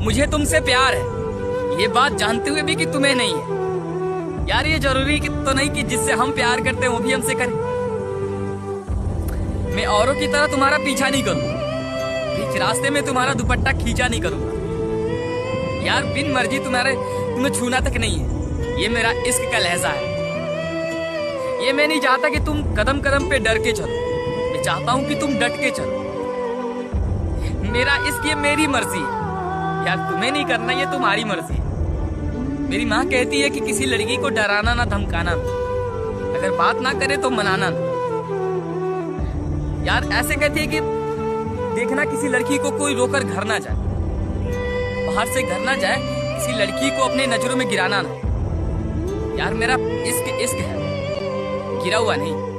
मुझे तुमसे प्यार है, ये बात जानते हुए भी कि तुम्हें नहीं है। यार ये जरूरी तो नहीं कि जिससे हम प्यार करते हैं वो भी हमसे करे। मैं औरों की तरह तुम्हारा पीछा नहीं करूंगा, बीच रास्ते में तुम्हारा दुपट्टा खींचा नहीं करूंगा। यार बिन मर्जी तुम्हें छूना तक नहीं है, ये मेरा इश्क का लहजा है। ये मैं नहीं चाहता कि तुम कदम कदम पे डर के चलो, मैं चाहता हूं कि तुम डट के चलो। मेरा इश्क ये मेरी मर्जी है यार, तुम्हें नहीं करना, ये तुम्हारी मर्जी है। मेरी माँ कहती है कि किसी लड़की को डराना ना धमकाना, अगर बात ना करे तो मनाना ना। यार ऐसे कहती है कि देखना किसी लड़की को कोई रोकर घर ना जाए, बाहर से घर ना जाए, किसी लड़की को अपने नजरों में गिराना ना। यार मेरा इश्क इश्क है, गिरा हुआ नहीं।